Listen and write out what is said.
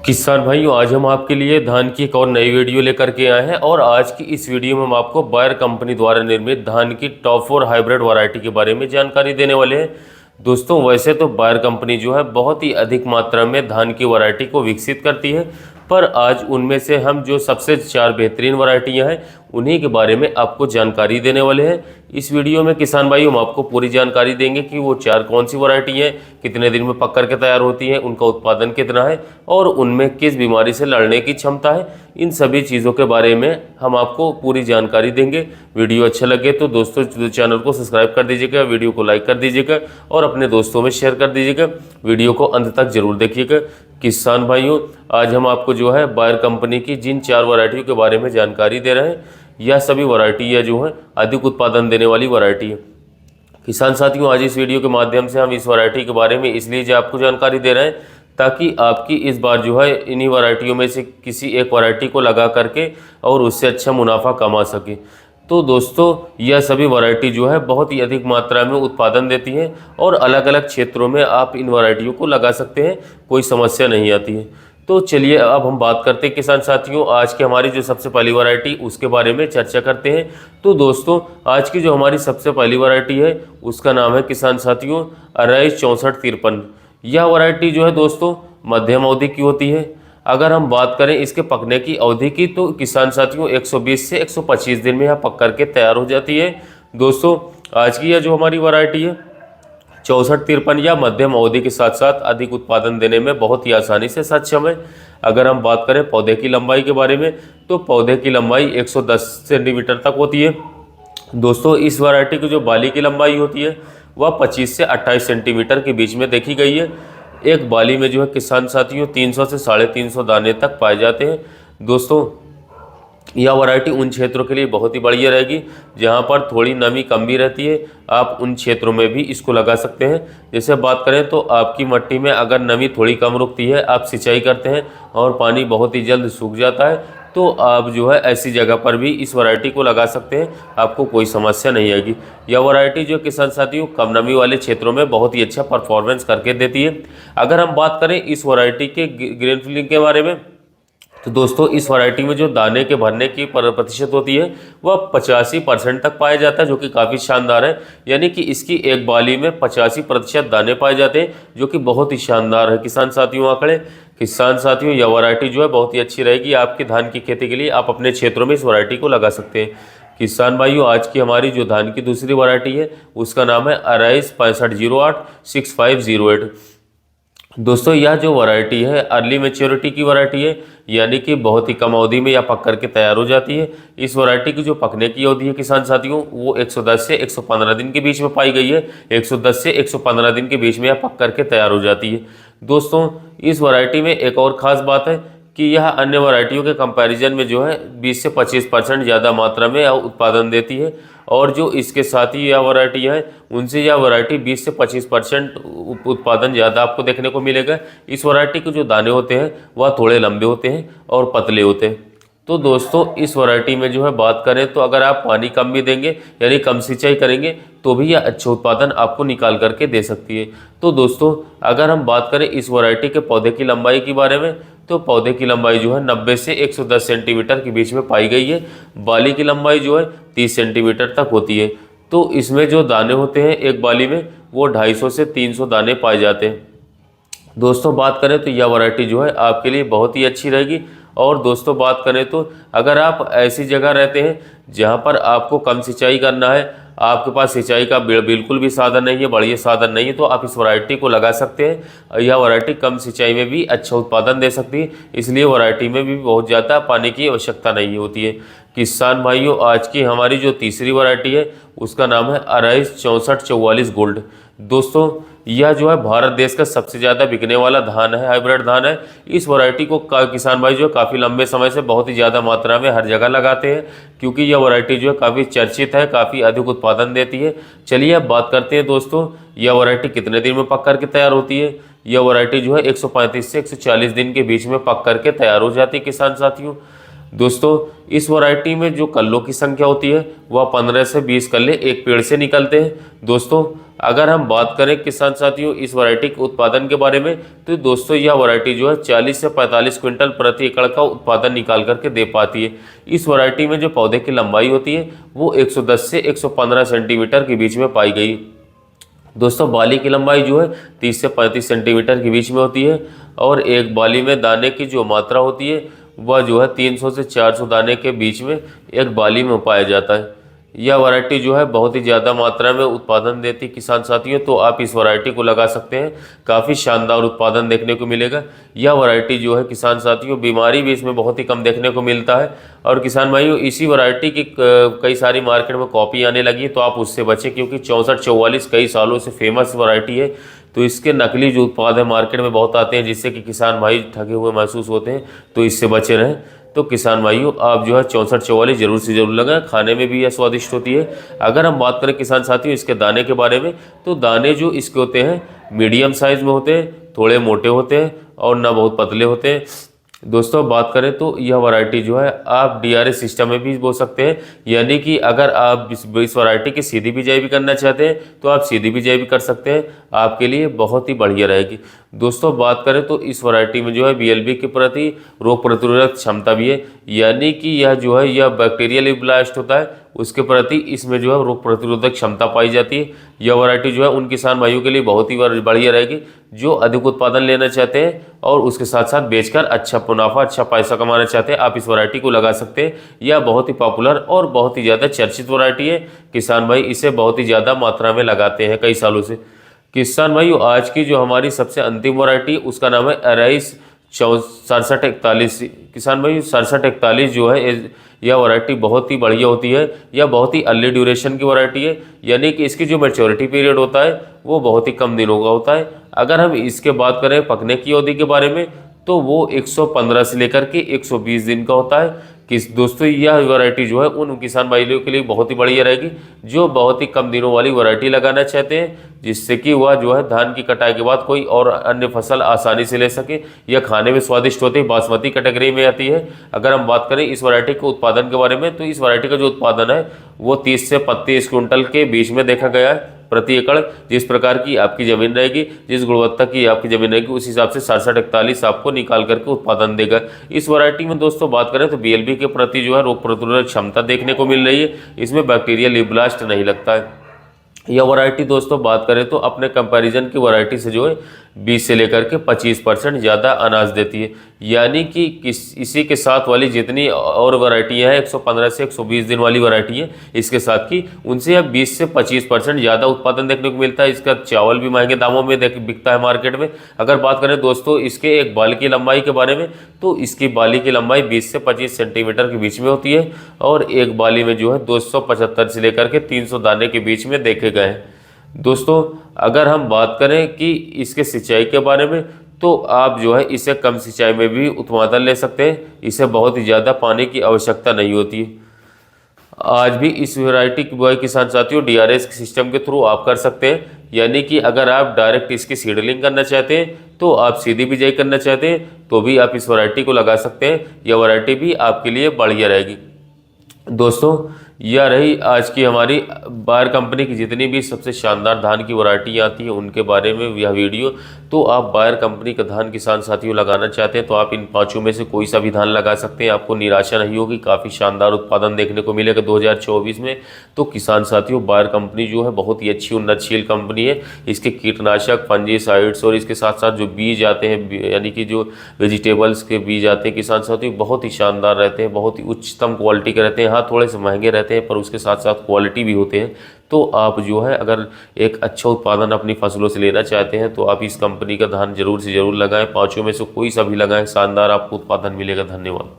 किसान भाइयों, आज हम आपके लिए धान की एक और नई वीडियो लेकर के आए हैं और आज की इस वीडियो में हम आपको बायर कंपनी द्वारा निर्मित धान की टॉप 4 हाइब्रिड वैरायटी के बारे में जानकारी देने वाले हैं। दोस्तों, वैसे तो बायर कंपनी जो है बहुत ही अधिक मात्रा में धान की वैरायटी को विकसित करती है, पर आज उनमें से हम जो सबसे 4 बेहतरीन वैरायटियां हैं उन्हीं के बारे में आपको जानकारी देने वाले हैं। इस वीडियो में किसान भाई हम आपको पूरी जानकारी देंगे कि वो 4 कौन सी वैरायटी हैं, कितने दिन में पक कर के तैयार होती हैं, उनका उत्पादन कितना है और उनमें किस बीमारी से लड़ने की क्षमता है। इन सभी चीज़ों के बारे में हम आपको पूरी जानकारी देंगे। वीडियो अच्छा लगे तो दोस्तों चैनल को सब्सक्राइब कर दीजिएगा, वीडियो को लाइक कर दीजिएगा और अपने दोस्तों में शेयर कर दीजिएगा। वीडियो को अंत तक जरूर देखिएगा। किसान भाइयों, आज हम आपको जो है बायर कंपनी की जिन 4 वैरायटियों के बारे में जानकारी दे रहे हैं, यह सभी वैरायटी जो है अधिक उत्पादन देने वाली वैरायटी है। किसान साथियों, आज इस वीडियो के माध्यम से हम इस वैरायटी के बारे में इसलिए जो आपको जानकारी दे रहे हैं ताकि आपकी इस बार जो है इन्हीं वैरायटियों में से किसी एक वैरायटी को लगा करके और उससे अच्छा मुनाफा कमा सके। तो दोस्तों, यह सभी वैरायटी जो है बहुत ही अधिक मात्रा में उत्पादन देती है और अलग अलग क्षेत्रों में आप इन वैरायटियों को लगा सकते हैं, कोई समस्या नहीं आती है। तो चलिए अब हम बात करते हैं किसान साथियों, आज की हमारी जो सबसे पहली वैरायटी उसके बारे में चर्चा करते हैं। तो दोस्तों, आज की जो हमारी सबसे पहली वैरायटी है उसका नाम है किसान साथियों अराइज 6453। यह वैरायटी जो है दोस्तों मध्यम अवधि की होती है। अगर हम बात करें इसके पकने की अवधि की तो किसान साथियों 120 से 125 दिन में यह पक करके तैयार हो जाती है। दोस्तों, आज की यह जो हमारी वैरायटी है 6453 या मध्यम अवधि के साथ साथ अधिक उत्पादन देने में बहुत ही आसानी से सक्षम है। अगर हम बात करें पौधे की लंबाई के बारे में तो पौधे की लंबाई 110 सेंटीमीटर तक होती है। दोस्तों, इस वैरायटी की जो बाली की लंबाई होती है वह 25 से 28 सेंटीमीटर के बीच में देखी गई है। एक बाली में जो है किसान साथियों 300 से 350 दाने तक पाए जाते हैं। दोस्तों, यह वैरायटी उन क्षेत्रों के लिए बहुत ही बढ़िया रहेगी जहां पर थोड़ी नमी कम भी रहती है। आप उन क्षेत्रों में भी इसको लगा सकते हैं। जैसे बात करें तो आपकी मिट्टी में अगर नमी थोड़ी कम रुकती है, आप सिंचाई करते हैं और पानी बहुत ही जल्द सूख जाता है, तो आप जो है ऐसी जगह पर भी इस वैरायटी को लगा सकते हैं, आपको कोई समस्या नहीं आएगी। यह वैरायटी जो किसान साथियों कम नमी वाले क्षेत्रों में बहुत ही अच्छा परफॉर्मेंस करके देती है। अगर हम बात करें इस वैरायटी के ग्रेन फिलिंग के बारे में तो दोस्तों, इस वैरायटी में जो दाने के भरने की प्रतिशत होती है वह 85% तक पाया जाता है, जो कि काफ़ी शानदार है। यानी कि इसकी एक बाली में 85% दाने पाए जाते हैं, जो कि बहुत ही शानदार है किसान साथियों आंकड़े। किसान साथियों, यह वैरायटी जो है बहुत ही अच्छी रहेगी आपकी धान की खेती के लिए। आप अपने क्षेत्रों में इस वैरायटी को लगा सकते हैं। किसान भाइयों, आज की हमारी जो धान की दूसरी वैरायटी है उसका नाम है अराइज 6508 6508। दोस्तों, यह जो वैरायटी है अर्ली मैच्योरिटी की वैरायटी है, यानी कि बहुत ही कम अवधि में यह पक करके तैयार हो जाती है। इस वैरायटी की जो पकने की अवधि है किसान साथियों वो 110 से 115 दिन के बीच में पाई गई है। 110 से 115 दिन के बीच में यह पक करके तैयार हो जाती है। दोस्तों, इस वैरायटी में एक और ख़ास बात है कि यह अन्य वैरायटियों के कंपैरिजन में जो है 20 से 25% ज़्यादा मात्रा में उत्पादन देती है और जो इसके साथ ही यह वैरायटी है उनसे यह वैरायटी 20 से 25% उत्पादन ज़्यादा आपको देखने को मिलेगा। इस वैरायटी के जो दाने होते हैं वह थोड़े लंबे होते हैं और पतले होते हैं। तो दोस्तों, इस वैरायटी में जो है बात करें तो अगर आप पानी कम भी देंगे यानी कम सिंचाई करेंगे तो भी यह अच्छा उत्पादन आपको निकाल करके दे सकती है। तो दोस्तों, अगर हम बात करें इस वैरायटी के पौधे की लंबाई के बारे में तो पौधे की लंबाई जो है 90 से 110 सेंटीमीटर के बीच में पाई गई है। बाली की लंबाई जो है 30 सेंटीमीटर तक होती है। तो इसमें जो दाने होते हैं एक बाली में वो 250 से 300 दाने पाए जाते हैं। दोस्तों, बात करें तो यह वैरायटी जो है आपके लिए बहुत ही अच्छी रहेगी। और दोस्तों, बात करें तो अगर आप ऐसी जगह रहते हैं जहां पर आपको कम सिंचाई करना है, आपके पास सिंचाई का बिल्कुल भी साधन नहीं है, बढ़िया साधन नहीं है, तो आप इस वैरायटी को लगा सकते हैं। यह वैरायटी कम सिंचाई में भी अच्छा उत्पादन दे सकती है, इसलिए वैरायटी में भी बहुत ज़्यादा पानी की आवश्यकता नहीं होती है। किसान भाइयों, आज की हमारी जो तीसरी वैरायटी है उसका नाम है अराइज 6444 गोल्ड। दोस्तों, यह जो है भारत देश का सबसे ज़्यादा बिकने वाला धान है, हाइब्रिड धान है। इस वैरायटी को किसान भाई जो है काफ़ी लंबे समय से बहुत ही ज़्यादा मात्रा में हर जगह लगाते हैं, क्योंकि यह वैरायटी जो है काफ़ी चर्चित है, काफ़ी अधिक उत्पादन देती है। चलिए अब बात करते हैं दोस्तों, यह वैरायटी कितने दिन में पक करके तैयार होती है। यह वैरायटी जो है 135 से 140 दिन के बीच में पक करके तैयार हो जाती है किसान साथियों। दोस्तों इस वैरायटी में जो कल्लों की संख्या होती है वह 15 से 20 कल्ले एक पेड़ से निकलते हैं। दोस्तों अगर हम बात करें किसान साथियों इस वैरायटी के उत्पादन के बारे में, तो दोस्तों यह वैरायटी जो है 40 से 45 क्विंटल प्रति एकड़ का उत्पादन निकाल करके दे पाती है। इस वैरायटी में जो पौधे की लंबाई होती है वो 110 से 115 सेंटीमीटर के बीच में पाई गई। दोस्तों बाली की लंबाई जो है 30 से 35 सेंटीमीटर के बीच में होती है और एक बाली में दाने की जो मात्रा होती है वह जो है 300 से 400 दाने के बीच में एक बाली में पाया जाता है। यह वैरायटी जो है बहुत ही ज़्यादा मात्रा में उत्पादन देती किसान साथियों, तो आप इस वैरायटी को लगा सकते हैं, काफ़ी शानदार उत्पादन देखने को मिलेगा। यह वैरायटी जो है किसान साथियों बीमारी भी इसमें बहुत ही कम देखने को मिलता है। और किसान भाइयों इसी वैरायटी की कई सारी मार्केट में कॉपी आने लगी, तो आप उससे बचें क्योंकि 64-44 कई सालों से फेमस वैरायटी है। तो इसके नकली जो उत्पाद है मार्केट में बहुत आते हैं जिससे कि किसान भाई ठगे हुए महसूस होते हैं, तो इससे बचे रहें। तो किसान भाइयों आप जो है 64-44 जरूर से जरूर लगाएं, खाने में भी यह स्वादिष्ट होती है। अगर हम बात करें किसान साथियों इसके दाने के बारे में, तो दाने जो इसके होते हैं मीडियम साइज में होते हैं, थोड़े मोटे होते हैं और ना बहुत पतले होते हैं। दोस्तों बात करें तो यह वैरायटी जो है आप DRS सिस्टम में भी बो सकते हैं, यानी कि अगर आप इस वैरायटी की सीधी बिजाई भी करना चाहते हैं तो आप सीधी बिजाई भी कर सकते हैं, आपके लिए बहुत ही बढ़िया रहेगी। दोस्तों बात करें तो इस वैरायटी में जो है BLB के प्रति रोग प्रतिरोधक क्षमता भी है, यानी कि यह जो है यह बैक्टीरियल ब्लास्ट होता है उसके प्रति इसमें जो है रोग प्रतिरोधक क्षमता पाई जाती है। यह वैरायटी जो है उन किसान भाइयों के लिए बहुत ही बढ़िया रहेगी जो अधिक उत्पादन लेना चाहते हैं और उसके साथ साथ बेचकर अच्छा मुनाफा अच्छा पैसा कमाना चाहते हैं, आप इस वैरायटी को लगा सकते हैं। यह बहुत ही पॉपुलर और बहुत ही ज़्यादा चर्चित वैरायटी है, किसान भाई इसे बहुत ही ज़्यादा मात्रा में लगाते हैं कई सालों से। किसान भाइयों आज की जो हमारी सबसे अंतिम वैरायटी उसका नाम है अराइस 6741। किसान भाई 6741 जो है यह वैरायटी बहुत ही बढ़िया होती है, यह बहुत ही अर्ली ड्यूरेशन की वैरायटी है, यानी कि इसकी जो मैच्योरिटी पीरियड होता है वो बहुत ही कम दिनों का होता है। अगर हम इसके बात करें पकने की अवधि के बारे में तो वो 115 से लेकर के 120 दिन का होता है। दोस्तों यह वैरायटी जो है उन किसान भाइयों के लिए बहुत ही बढ़िया रहेगी जो बहुत ही कम दिनों वाली वैरायटी लगाना चाहते हैं, जिससे कि वह जो है धान की कटाई के बाद कोई और अन्य फसल आसानी से ले सके। यह खाने में स्वादिष्ट होती है, बासमती कैटेगरी में आती है। अगर हम बात करें इस वैरायटी के उत्पादन के बारे में तो इस वैरायटी का जो उत्पादन है वो 30 से 35 क्विंटल के बीच में देखा गया है प्रति एकड़। जिस प्रकार की आपकी जमीन रहेगी, जिस गुणवत्ता की आपकी जमीन रहेगी उस हिसाब से 6741 आपको निकाल करके उत्पादन देगा। इस वैरायटी में दोस्तों बात करें तो BLB के प्रति जो है रोग प्रतिरोधक क्षमता देखने को मिल रही है, इसमें बैक्टीरियल ब्लास्ट नहीं लगता है। यह वैरायटी दोस्तों बात करें तो अपने कंपैरिजन की वैरायटी से जो है 20 से लेकर के 25% ज़्यादा अनाज देती है, यानी कि इसी के साथ वाली जितनी और वैरायटियाँ हैं 115 से 120 दिन वाली वैरायटी है इसके साथ की, उनसे अब 20 से 25% ज़्यादा उत्पादन देखने को मिलता है। इसका चावल भी महंगे दामों में बिकता है मार्केट में। अगर बात करें दोस्तों इसके एक बाल की लंबाई के बारे में तो इसकी बाली की लंबाई 20 से 25 सेंटीमीटर के बीच में होती है और एक बाली में जो है 275 से लेकर के 300 दाने के बीच में देखे गए हैं। दोस्तों अगर हम बात करें कि इसके सिंचाई के बारे में तो आप जो है इसे कम सिंचाई में भी उत्पादन ले सकते हैं, इसे बहुत ही ज़्यादा पानी की आवश्यकता नहीं होती है। आज भी इस वैरायटी की बुआई किसान साथियों DRS सिस्टम के थ्रू आप कर सकते हैं, यानी कि अगर आप डायरेक्ट इसकी सीडलिंग करना चाहते हैं तो आप सीधी बिजाई करना चाहते हैं तो भी आप इस वैरायटी को लगा सकते हैं, यह वैरायटी भी आपके लिए बढ़िया रहेगी। दोस्तों यह रही आज की हमारी बायर कंपनी की जितनी भी सबसे शानदार धान की वैरायटी आती है उनके बारे में यह वीडियो। तो आप बायर कंपनी का धान किसान साथियों लगाना चाहते हैं तो आप इन पांचों में से कोई सा भी धान लगा सकते हैं, आपको निराशा नहीं होगी, काफ़ी शानदार उत्पादन देखने को मिलेगा 2024 में। तो किसान साथियों बायर कंपनी जो है बहुत ही अच्छी उन्नतशील कंपनी है। इसके कीटनाशक फंजीसाइड्स और इसके साथ साथ जो बीज आते हैं यानी कि जो वेजिटेबल्स के बीज आते हैं किसान साथियों बहुत ही शानदार रहते हैं, बहुत ही उच्चतम क्वालिटी के रहते हैं। हाँ थोड़े से महंगे रहते हैं पर उसके साथ साथ क्वालिटी भी होते हैं। तो आप जो है अगर एक अच्छा उत्पादन अपनी फसलों से लेना चाहते हैं तो आप इस कंपनी का धान जरूर से जरूर लगाएं, पांचों में से कोई सा भी लगाएं, शानदार आपको उत्पादन मिलेगा। धन्यवाद।